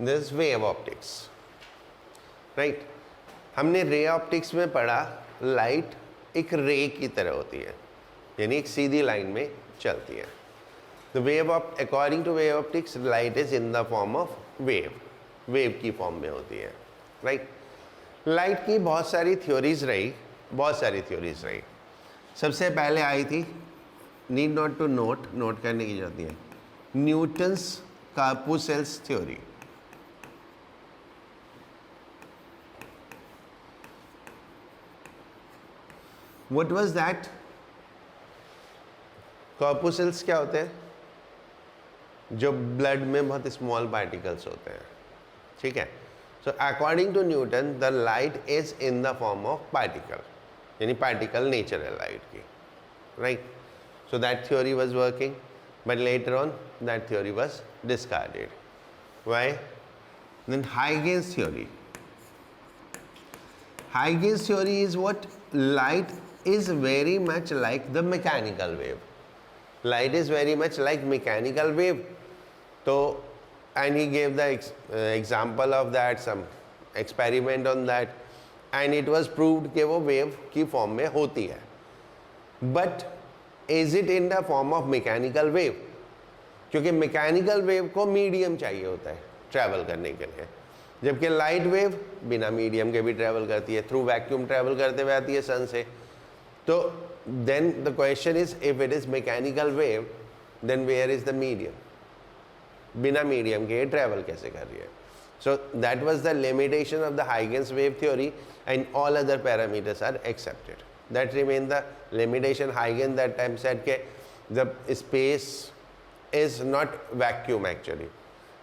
This wave optics, right. हमने ray optics में पढ़ा लाइट एक रे की तरह होती है, यानी एक सीधी लाइन में चलती है। The wave of according to wave optics light is in the form of wave, wave की फॉर्म में होती है, राइट। लाइट की बहुत सारी थ्योरीज रही, सबसे पहले आई थी, नीड नॉट टू नोट करने की जरूरत है, Newton's corpuscles theory. What was that? Corpuscles क्या होते हैं? जो ब्लड में बहुत स्मॉल पार्टिकल्स होते हैं, ठीक है। So according to Newton the light is in the form of particle, यानी पार्टिकल नेचर है लाइट की, right. So that theory was working, but later on that theory was discarded. Why? Then Huygens theory. Huygens theory is what? Light is very much like the mechanical wave. Light is very much like mechanical wave. So, and he gave the example of that, some experiment on that, and it was proved कि वो wave की form में होती है. But is it in the form of mechanical wave? क्योंकि mechanical wave को medium चाहिए होता है travel करने के लिए, जबकि लाइट वेव बिना मीडियम के भी ट्रैवल करती है, थ्रू वैक्यूम ट्रैवल करते हुए आती है सन से. तो then the question is, if it is mechanical wave then where is the medium? बिना मीडियम के ट्रैवल कैसे कर रही है? So that was the limitation of the Huygens wave theory and all other parameters are accepted. That remain the limitation. Huygens that time said के the space is not vacuum actually.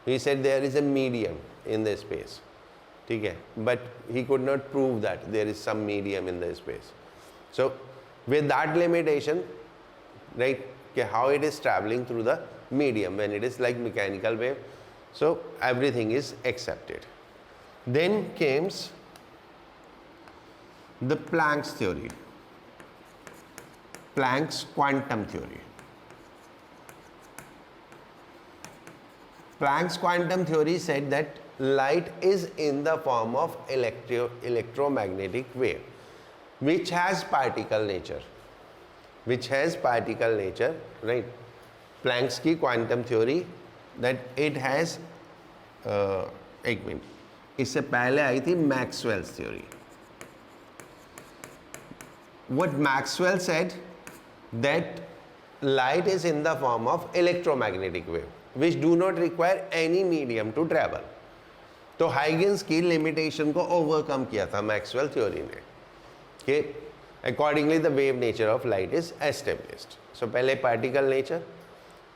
He said there is a medium in the space, ठीक है, but he could not prove that there is some medium in the space. So with that limitation, right, कि how it is traveling through the medium when it is like mechanical wave, so everything is accepted. Then comes the Planck's theory, Planck's quantum theory. Planck's quantum theory said that light is in the form of electromagnetic wave, which has particle nature, right? Planck's की quantum theory that it has एक minute, इससे पहले आई थी Maxwell's theory. What Maxwell said that light is in the form of electromagnetic wave which do not require any medium to travel. तो Huygens की limitation को overcome किया था Maxwell theory ने कि accordingly the wave nature of light is established. So पहले particle nature,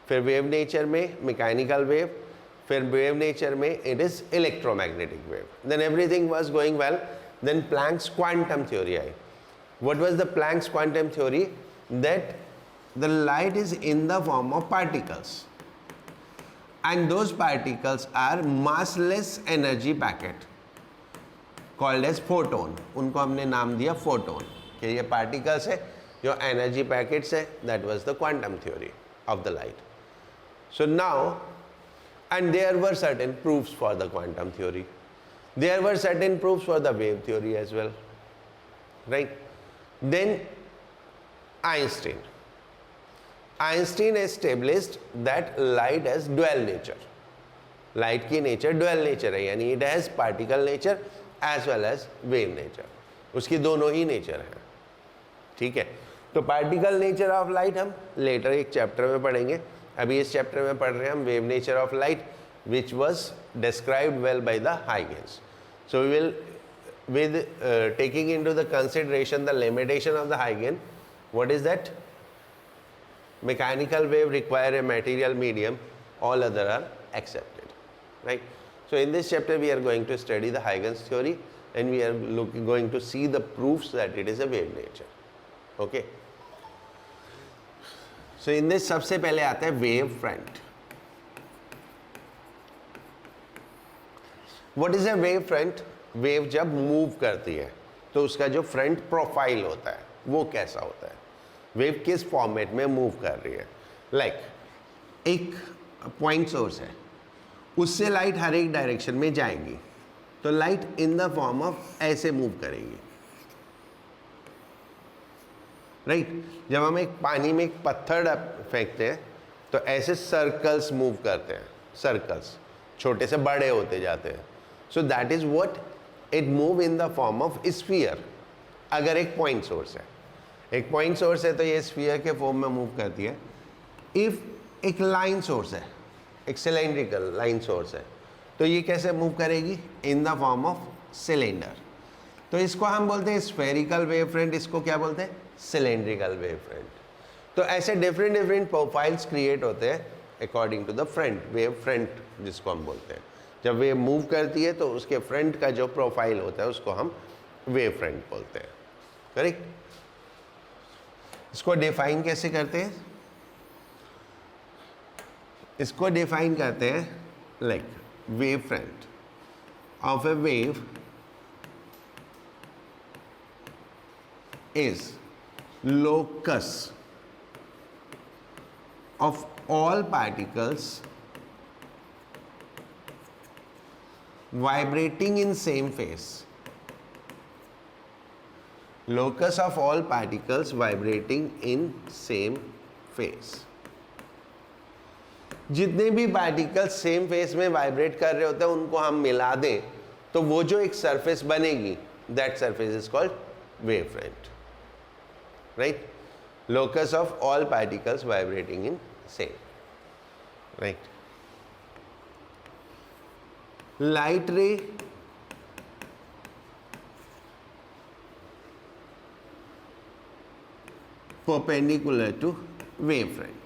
फिर wave nature में मैकेनिकल वेव, फिर वेव नेचर में it is electromagnetic wave. Then everything was going well. Then Planck's quantum theory आई. What was the Planck's quantum theory? That the light is in the form of particles and those particles are massless energy packet called as photon. उनको हमने नाम दिया photon कि ये particles है जो energy packets है. That was the quantum theory of the light. So now, and there were certain proofs for the quantum theory. There were certain proofs for the wave theory as well, right? Then Einstein established that light has dual nature. Light की nature dual nature है, यानी it has particle nature as well as wave nature. उसकी दोनों ही nature है, ठीक है. तो particle nature of light हम लेटर एक चैप्टर में पढ़ेंगे. अभी इस चैप्टर में पढ़ रहे हैं हम wave nature of light which was described well by the Huygens. So we will with taking into the consideration the limitation of the Huygens. What is that? Mechanical wave require a material medium, all other are accepted, right? So in this chapter we are going to study the Huygens theory and we are going to see the proofs that it is a wave nature. Okay, so in this सबसे पहले आता है wave front. What is a wave front? Wave जब move करती है तो उसका जो फ्रंट प्रोफाइल होता है वो कैसा होता है, वेव किस फॉर्मेट में मूव कर रही है. लाइक एक पॉइंट सोर्स है, उससे लाइट हर एक डायरेक्शन में जाएगी, तो light in the form of ऐसे मूव करेगी, राइट। जब हम एक पानी में एक पत्थर फेंकते हैं तो ऐसे सर्कल्स मूव करते हैं, सर्कल्स छोटे से बड़े होते जाते हैं। So that is what it move in the form of sphere. अगर एक पॉइंट सोर्स है, एक पॉइंट सोर्स है तो ये स्फीयर के फॉर्म में मूव करती है। इफ एक लाइन सोर्स है, एक सिलेंड्रिकल लाइन सोर्स है, तो ये कैसे मूव करेगी? इन द फॉर्म ऑफ सिलेंडर। तो इसको हम बोलते हैं स्फेरिकल वेव फ्रंट, इसको क्या बोलते हैं? Cylindrical wave front. तो ऐसे डिफरेंट डिफरेंट प्रोफाइल्स क्रिएट होते हैं according to the front, wave front जिसको हम बोलते हैं। जब वेव मूव करती है तो उसके फ्रंट का जो प्रोफाइल होता है उसको हम वेव फ्रंट बोलते हैं, करेक्ट। इसको डिफाइन कैसे करते हैं? इसको डिफाइन करते हैं like wave front of A wave is locus of all particles vibrating in same phase. Locus of all particles vibrating in same phase. जितने भी पार्टिकल्स सेम फेस में वाइब्रेट कर रहे होते हैं उनको हम मिला दें तो वो जो एक सरफेस बनेगी, that surface is called wave front, right? Locus of all particles vibrating in same, right? Light ray perpendicular to wave front.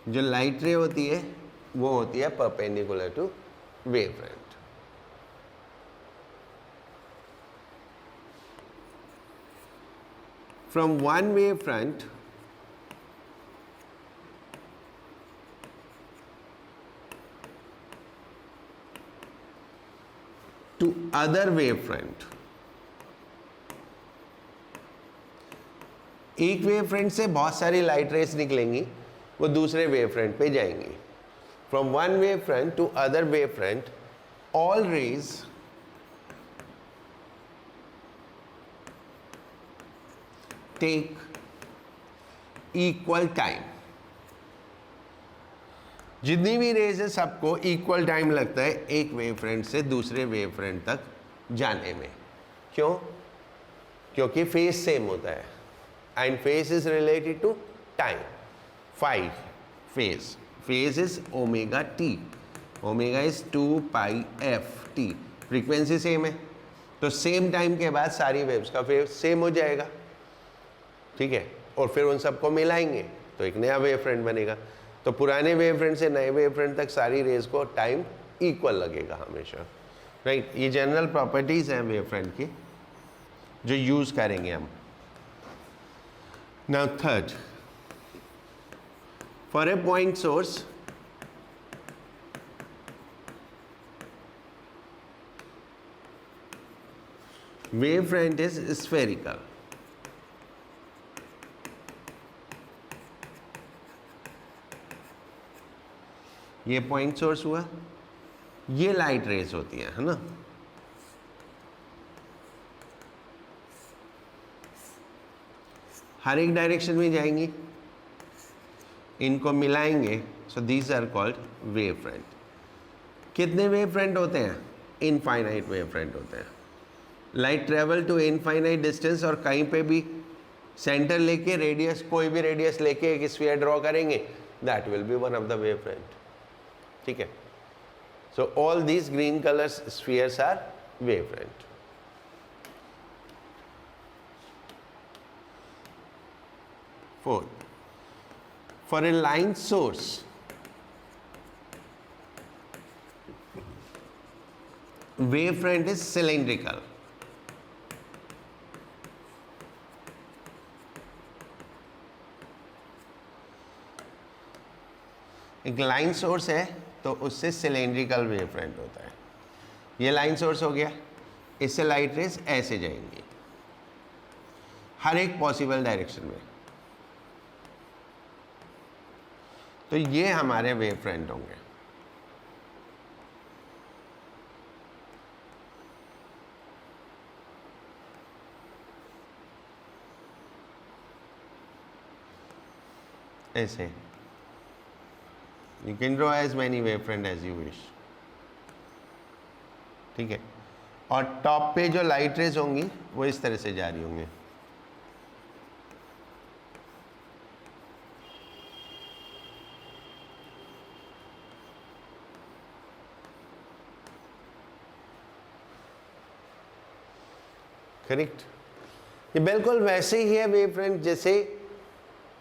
जो लाइट रे होती है वो होती है perpendicular to wave front. From one wave front to other wave front, एक wave front से बहुत सारी लाइट रेस निकलेंगी, वो दूसरे वेव फ्रंट पे जाएंगी। From one wave front to other wave front, all rays take equal time. जितनी भी रेज है सबको इक्वल टाइम लगता है एक वेव फ्रंट से दूसरे वेव फ्रंट तक जाने में। क्यों? क्योंकि फेज सेम होता है and phase is related to time. 5 phase is omega t, omega is 2 pi f t. Frequency same है तो सेम टाइम के बाद सारी वेव्स का फेज सेम हो जाएगा, ठीक है। और फिर उन सबको मिलाएंगे तो एक नया वेव फ्रंट बनेगा। तो पुराने वेव फ्रंट से नए वेव फ्रंट तक सारी रेज को टाइम इक्वल लगेगा हमेशा, राइट। ये जनरल प्रॉपर्टीज हैं वेव फ्रंट की जो यूज करेंगे हम। Now third, for a point source wave front is spherical. ये पॉइंट सोर्स हुआ, ये लाइट रेज होती है ना। हर एक डायरेक्शन में जाएंगी, इनको मिलाएंगे, so these are called wave front. कितने वेव फ्रंट होते हैं? इनफाइनाइट वेव फ्रंट होते हैं। Light travel to infinite distance, और कहीं पे भी सेंटर लेके रेडियस, कोई भी रेडियस लेके एक स्फीयर ड्रॉ करेंगे, that will be one of the wave front, ठीक है। So all these green colour spheres are wave front. Fourth, for a line source, wave front is cylindrical. एक line source है तो उससे cylindrical wave front होता है। ये line source हो गया, इससे लाइट रेज ऐसे जाएंगी हर एक पॉसिबल डायरेक्शन में, तो ये हमारे वेव फ्रंट होंगे। ऐसे you can draw as many wave front as you wish, ठीक है। और टॉप पे जो लाइट रेज होंगी वो इस तरह से जा रही होंगी, करेक्ट। ये बिल्कुल वैसे ही है वेव फ्रंट जैसे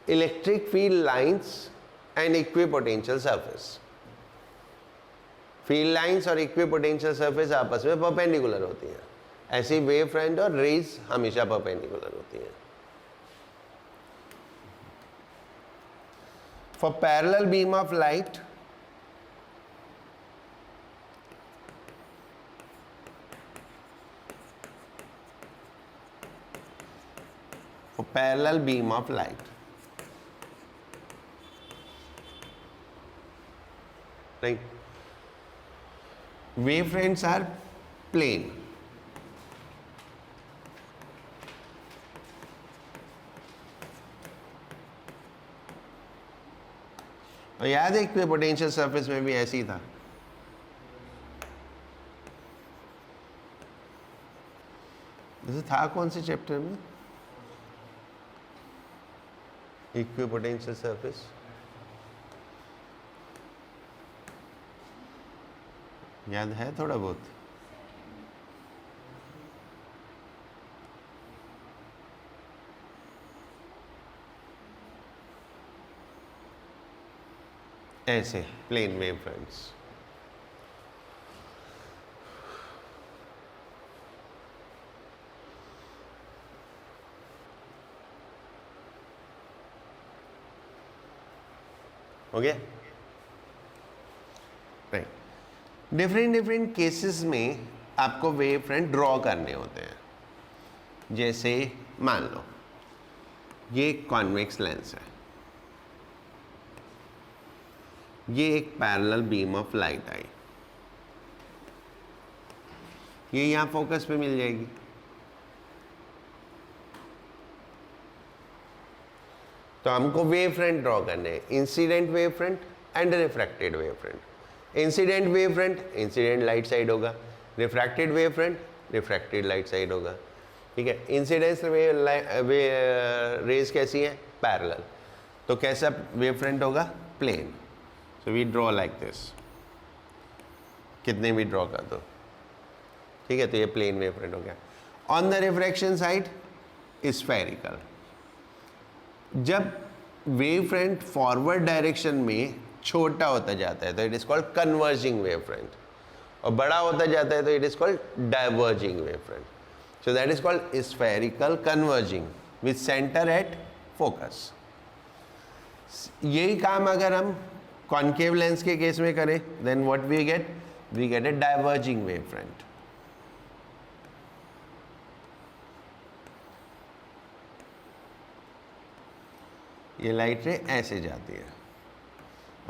electric field lines and equipotential surface. Field lines और इक्विपोटेंशियल सरफेस आपस में परपेंडिकुलर होती हैं, ऐसी वेव फ्रंट और रेज हमेशा परपेंडिकुलर होती हैं। For parallel beam of light, for parallel beam of light, right, wavefronts are plane, और याद है कि पोटेंशियल सरफेस में भी ऐसे ही था, जैसे था कौन से चैप्टर में, इक्विपोटेंशियल सरफेस, याद है थोड़ा बहुत? ऐसे plane wave fronts, okay, right. Different cases में आपको वेव फ्रंट ड्रॉ करने होते हैं। जैसे मान लो ये एक कॉन्वेक्स लेंस है, ये एक पैरेलल बीम ऑफ लाइट आई, ये यहां फोकस पे मिल जाएगी, तो हमको वेव फ्रंट ड्रॉ करने हैं, incident wave front and refracted wave front. Incident wave front incident light side होगा, refracted wave front refracted light side होगा, ठीक है। इंसिडेंस रेज कैसी है, पैरेलल, तो कैसा वेव फ्रंट होगा, plane. So we draw like this, कितने भी ड्रॉ कर दो, ठीक है, तो ये प्लेन वेव फ्रंट हो गया। On the refraction side spherical. जब वेव फ्रंट फॉरवर्ड डायरेक्शन में छोटा होता जाता है तो it is called converging wave front, और बड़ा होता जाता है तो it is called diverging wave front. So that is called spherical converging with centre at focus. यही काम अगर हम कॉन्केव लेंस के केस में करें, then what we get a diverging wave front. ये लाइट रे ऐसे जाती है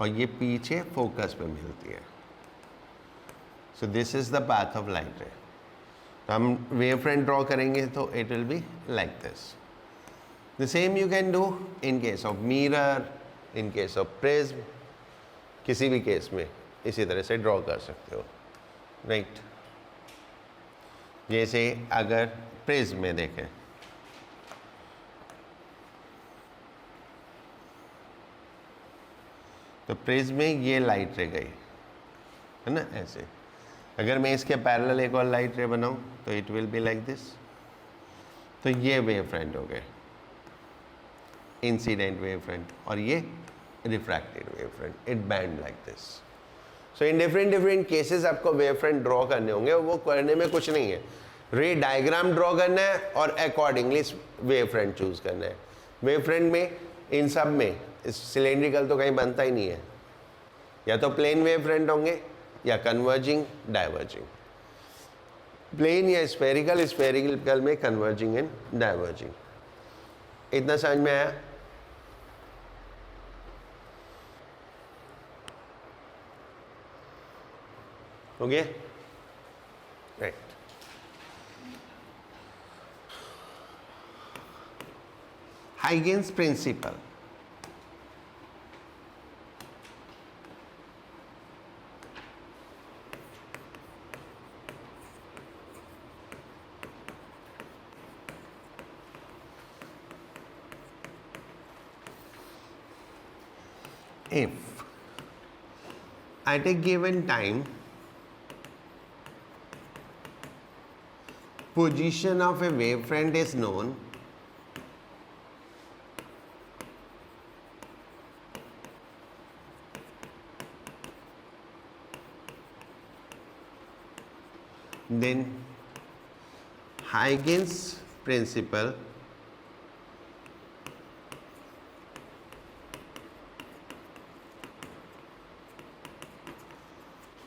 और ये पीछे फोकस पे मिलती है। So this is the path of light रे। तो हम वेव फ्रंट ड्रॉ करेंगे तो it will be like this. The same you can do in case of mirror, in case of prism, किसी भी केस में इसी तरह से ड्रॉ कर सकते हो, राइट। जैसे अगर प्रिज्म में देखें, तो प्रिज्म में ये लाइट रे गई है ना, ऐसे। अगर मैं इसके पैरेलल एक और लाइट रे बनाऊं तो it will be like this. तो ये वेव फ्रंट हो गए, इंसिडेंट वेव फ्रंट, और ये refracted wave front, it band like this. So in different cases आपको वेव फ्रंट ड्रॉ करने होंगे, और वो करने में कुछ नहीं है, रे डायग्राम ड्रॉ करना है और अकॉर्डिंगली वेव फ्रंट चूज करना है। वेव फ्रंट में इन सब में सिलेंड्रिकल तो कहीं बनता ही नहीं है, या तो प्लेन वेव फ्रंट होंगे या कन्वर्जिंग डाइवर्जिंग, प्लेन या स्फेरिकल, स्फेरिकल में कन्वर्जिंग एंड डाइवर्जिंग। इतना समझ में आया? हो गया, right. Huygens principle. if at a given time position of a wavefront is known, then Huygens principle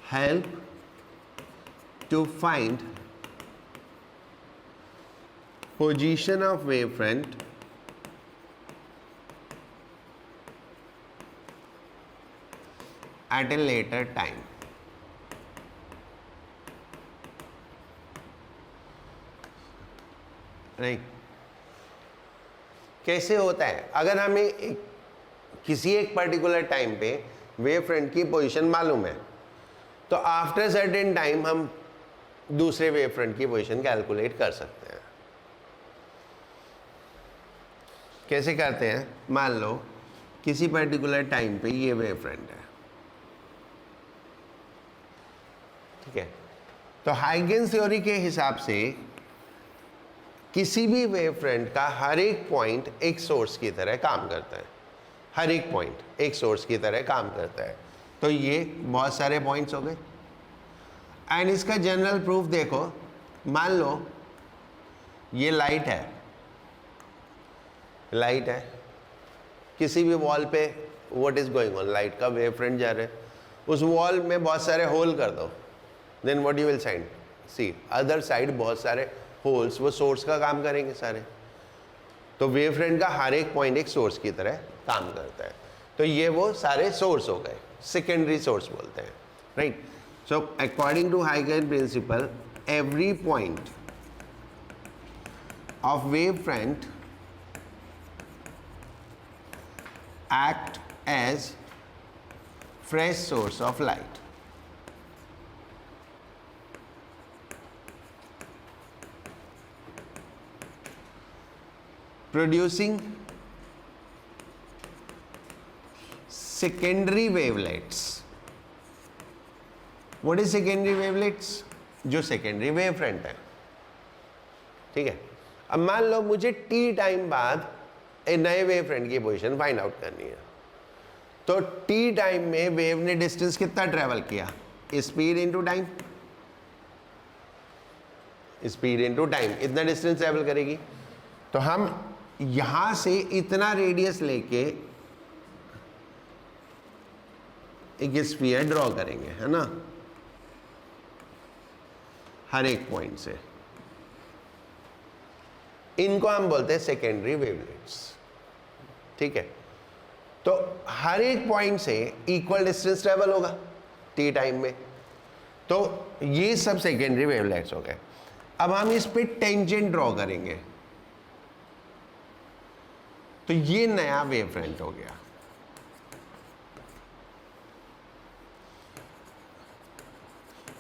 help to find position of wavefront at a later time. नहीं, कैसे होता है? अगर हमें किसी एक पर्टिकुलर टाइम पे वेव फ्रंट की पोजीशन मालूम है तो आफ्टर सर्टेन टाइम हम दूसरे वेव फ्रंट की पोजीशन कैलकुलेट कर सकते हैं। कैसे करते हैं? मान लो किसी पर्टिकुलर टाइम पे ये वेव फ्रंट है, ठीक है? तो हाइगेन्स थ्योरी के हिसाब से किसी भी वेव फ्रंट का हर एक पॉइंट एक सोर्स की तरह काम करता है, हर एक पॉइंट एक सोर्स की तरह काम करता है। तो ये बहुत सारे पॉइंट्स हो गए एंड इसका जनरल प्रूफ देखो। मान लो ये लाइट है, लाइट है किसी भी वॉल पे, what is going on, light का वेव फ्रंट जा रहा है, उस वॉल में बहुत सारे होल कर दो, then what you will see other side बहुत सारे होल्स, वो सोर्स का काम करेंगे सारे। तो वेव फ्रंट का हर एक पॉइंट एक सोर्स की तरह काम करता है। तो ये वो सारे सोर्स हो गए, सेकेंडरी सोर्स बोलते हैं, राइट? सो अकॉर्डिंग टू हाइगेन principle every point of wave front act as fresh source of light. Producing secondary wavelets. What is secondary wavelets? जो secondary wave front है, ठीक है? अब मान लो मुझे t टाइम बाद एक नए वेव फ्रंट की पोजीशन फाइंड आउट करनी है, तो t टाइम में वेव ने डिस्टेंस कितना ट्रेवल किया? Speed into time, speed into time, इतना डिस्टेंस ट्रेवल करेगी। तो हम यहां से इतना रेडियस लेके एक स्फीयर ड्रॉ करेंगे, है ना, हर एक पॉइंट से। इनको हम बोलते हैं सेकेंडरी वेवलेट्स, ठीक है? तो हर एक पॉइंट से इक्वल डिस्टेंस ट्रेवल होगा टी टाइम में, तो ये सब सेकेंडरी वेवलेट्स हो गए। अब हम इस पे टेंजेंट ड्रॉ करेंगे, तो ये नया वेव फ्रंट हो गया।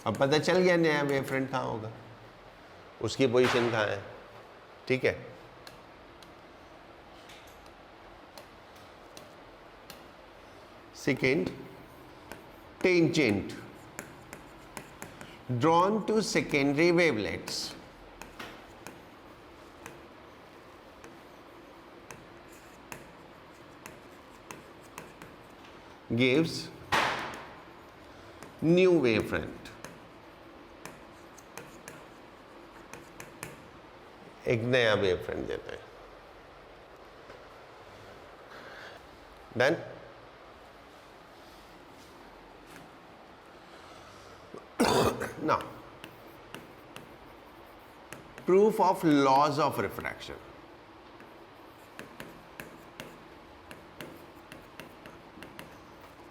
अब पता चल गया नया वेव फ्रंट कहाँ होगा, उसकी पोजीशन कहाँ है, ठीक है? Second, tangent drawn to secondary wavelets gives new wavefront. एक नया वेवफ्रंट देते हैं। Done? Now, proof of laws of refraction.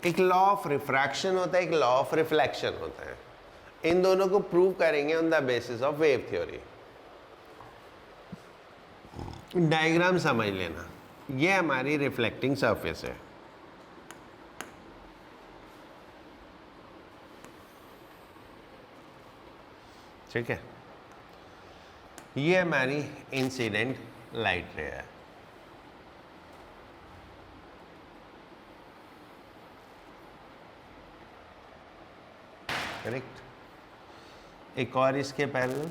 एक लॉ ऑफ रिफ्रैक्शन होता है, एक लॉ ऑफ रिफ्लेक्शन होता है। इन दोनों को प्रूव करेंगे on the basis of wave theory. Diagram समझ लेना, ये हमारी रिफ्लेक्टिंग सरफेस है, ठीक है? ये हमारी इंसिडेंट लाइट रे है, करेक्ट। एक और इसके पैरेलल,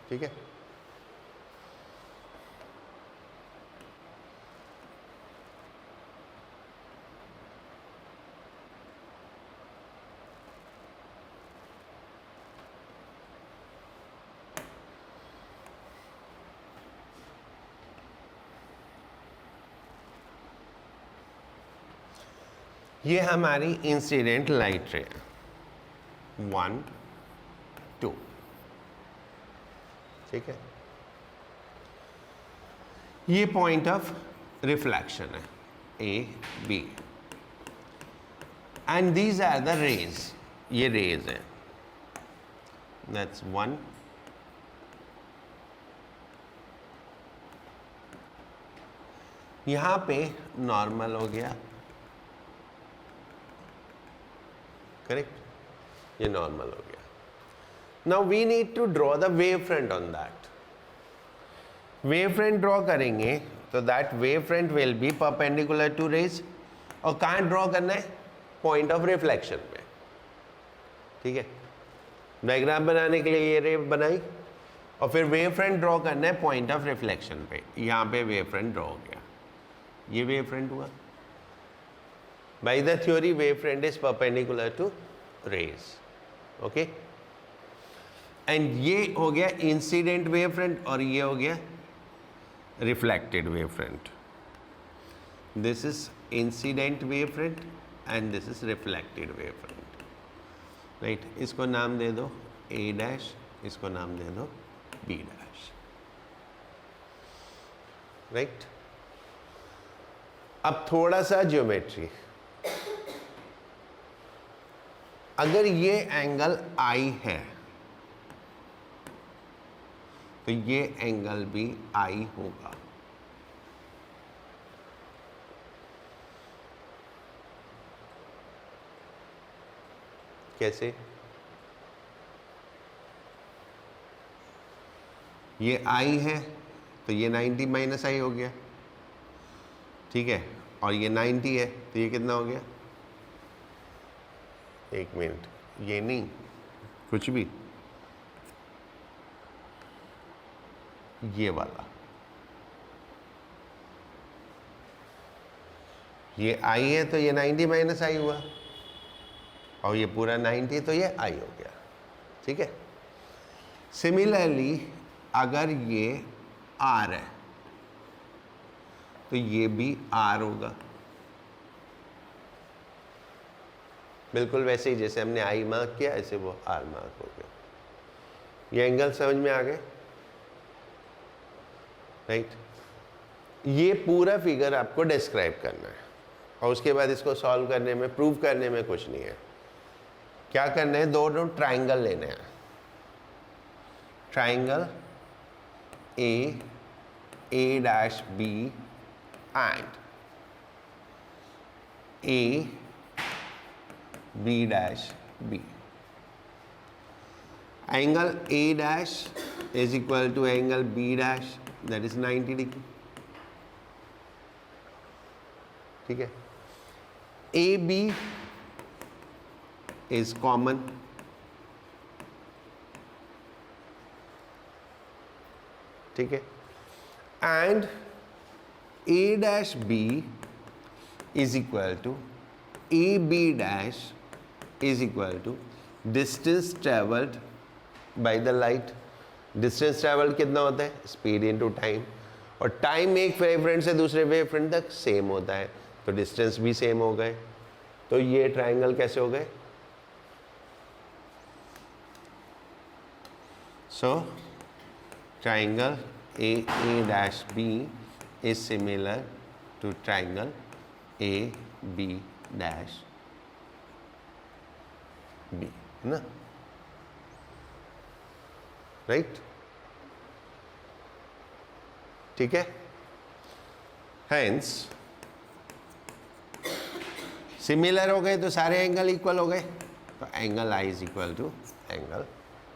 ठीक है। ये हमारी इंसिडेंट लाइट रे, 1 2, ठीक है। ये पॉइंट ऑफ रिफ्लेक्शन है, A B, and these are the rays, ये रेज है, दैट्स 1 यहां पे नॉर्मल हो गया, करेक्ट, ये नॉर्मल हो गया। Now we need to draw the wave front on that. Wave front draw करेंगे तो that wave front will be perpendicular to rays, और कहाँ ड्रॉ करना है, पॉइंट ऑफ रिफ्लेक्शन पे, ठीक है। डायग्राम बनाने के लिए ये रे बनाई, और फिर वेव फ्रंट ड्रॉ करना है पॉइंट ऑफ रिफ्लेक्शन पे। यहाँ पे वेव फ्रंट ड्रॉ हो गया, ये वेव फ्रंट हुआ। By the theory, wavefront is perpendicular to rays, okay? And ये हो गया इंसिडेंट वेव फ्रंट, और ये हो गया reflected wave front. This is incident wave front and this is reflected wave front, right. इसको नाम दे दो ए डैश, इसको नाम दे दो बी डैश, राइट। अब थोड़ा सा ज्योमेट्री, अगर ये एंगल आई है तो ये एंगल भी आई होगा, कैसे, ये आई है तो ये 90 माइनस आई हो गया, ठीक है, और ये 90 है तो ये कितना हो गया, एक मिनट, ये नहीं, कुछ भी, ये वाला, ये आई है तो ये 90 माइनस आई हुआ, और ये पूरा 90 तो ये आई हो गया, ठीक है। सिमिलरली अगर ये आर है तो ये भी आर होगा, बिल्कुल वैसे ही जैसे हमने आई मार्क किया, ऐसे वो आर मार्क हो गया। ये एंगल समझ में आ गए, राइट। ये पूरा फिगर आपको डिस्क्राइब करना है, और उसके बाद इसको सॉल्व करने में, प्रूव करने में कुछ नहीं है। क्या करना है, दोनों ट्राइंगल लेने हैं, triangle A dash B and A B dash B. Angle A dash is equal to angle B dash, that is 90 degree, ठीक है। AB is common, ठीक है, and A dash B is equal to AB dash is equal to distance travelled by the light। distance travelled कितना होता है, speed into time, और time एक wave front से दूसरे वेव फ्रंट तक सेम होता है, तो डिस्टेंस भी सेम हो गए, तो ये ट्राइंगल कैसे हो गए, so triangle A dash B is similar to triangle A B dash B, है ना, राइट, ठीक है। हेंस सिमिलर हो गए तो सारे एंगल इक्वल हो गए, तो angle I is equal to angle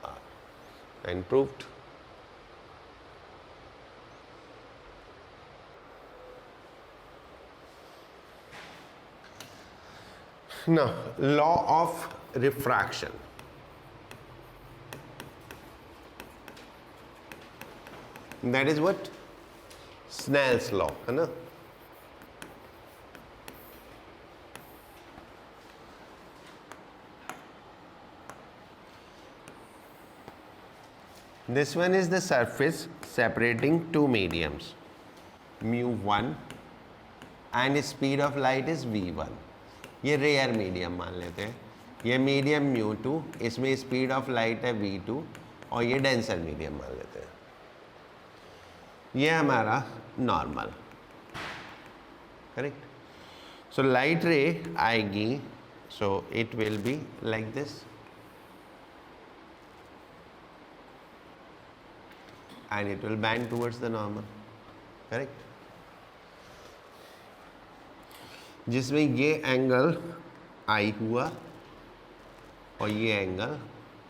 R and proved. Now, law of refraction. That is what? Snell's law, है ना? This one is the surface separating two mediums, mu1 and speed of light is v1. ये rare medium मान लेते हैं. ये medium mu2, इसमें speed of light है v2 और ये डेंसर मीडियम मान लेते हैं. ये हमारा नॉर्मल, करेक्ट. सो लाइट रे आएगी, so it will be like this and it will bend towards the normal, correct. जिसमें ये एंगल I हुआ और ये एंगल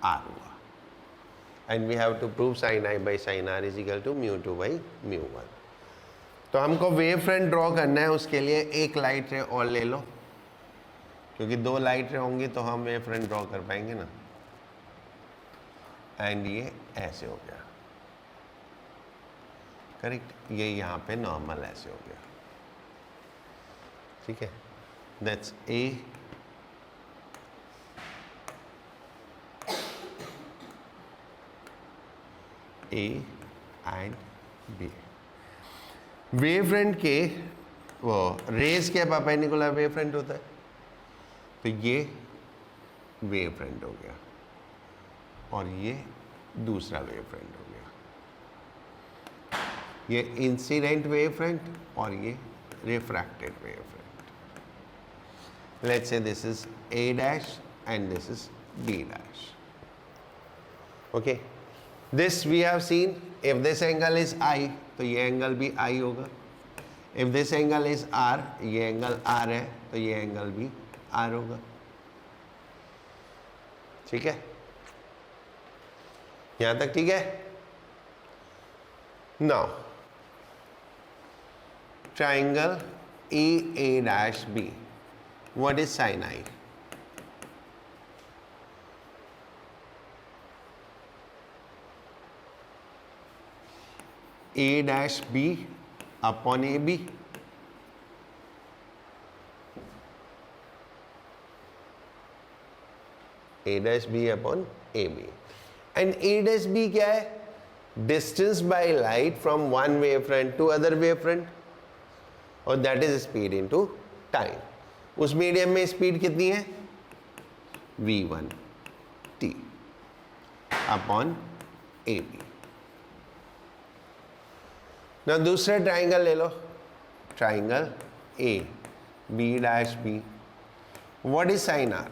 R हुआ, and we have to prove sin I by sin R is equal to mu2 by mu1. तो हमको wave front draw करना है, उसके लिए एक लाइट रे और ले लो, क्योंकि दो लाइट रे होंगी तो हम वेव फ्रंट ड्रॉ कर पाएंगे ना. एंड ये ऐसे हो गया, करेक्ट. ये यहाँ पे नॉर्मल ऐसे हो गया, ठीक है. That's A and B. Wave front के वो रेज के परपेंडिकुलर वेव फ्रंट होता है, तो ये वेव फ्रंट हो गया और ये दूसरा वेव फ्रंट हो गया. ये इंसिडेंट वेव फ्रंट और ये refracted wave front. Let's say this is A dash and this is B dash. Okay, this we have seen. If this angle is I, तो ये एंगल भी I होगा. If this angle is R, ये angle R है, तो ये angle भी R होगा. ठीक है, यहां तक ठीक है. Now, triangle EA dash B. What is sin I? A dash B upon AB. A dash B upon AB. And A dash B क्या है? Distance by light from one wavefront to other wavefront, और that is speed into time. उस medium में speed कितनी है? v1 t upon AB. ना दूसरा triangle ले लो, triangle A B dash B. What is sin R?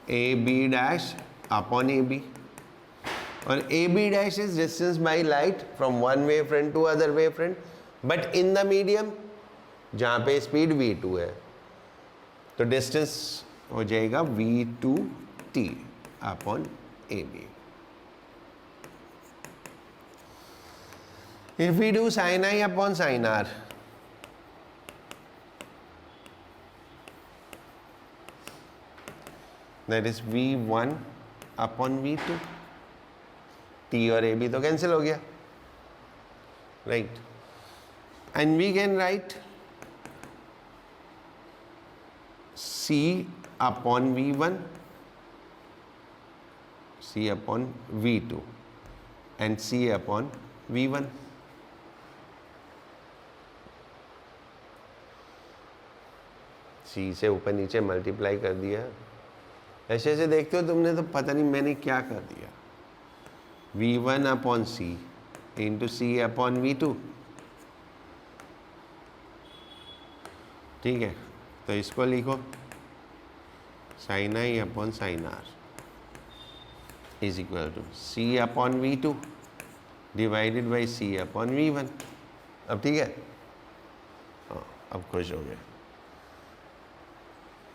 AB dash upon AB. और AB dash is distance by light from one wavefront to other wavefront, but in the medium जहाँ पे speed v2 है, तो distance हो जाएगा v2t upon AB. If we do sin I upon sin R, that is v1 upon v2. T और AB तो cancel हो गया, right. And we can write C upon v1, C upon v2 and C upon v1. C से ऊपर नीचे multiply कर दिया. ऐसे ऐसे देखते हो तुमने तो पता नहीं मैंने क्या कर दिया. v1 upon C into C upon v2. ठीक है, तो इसको लिखो sin I अपॉन sin R is equal to C upon v2 divided by C upon v1. अब ठीक है, हाँ, अब खुश हो गए.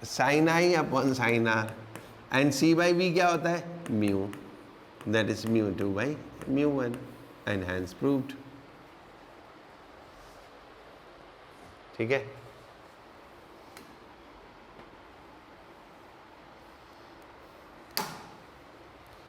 Sine I upon sine R and C by V क्या होता है? Mu. That is mu two by mu one and hence proved. ठीक है.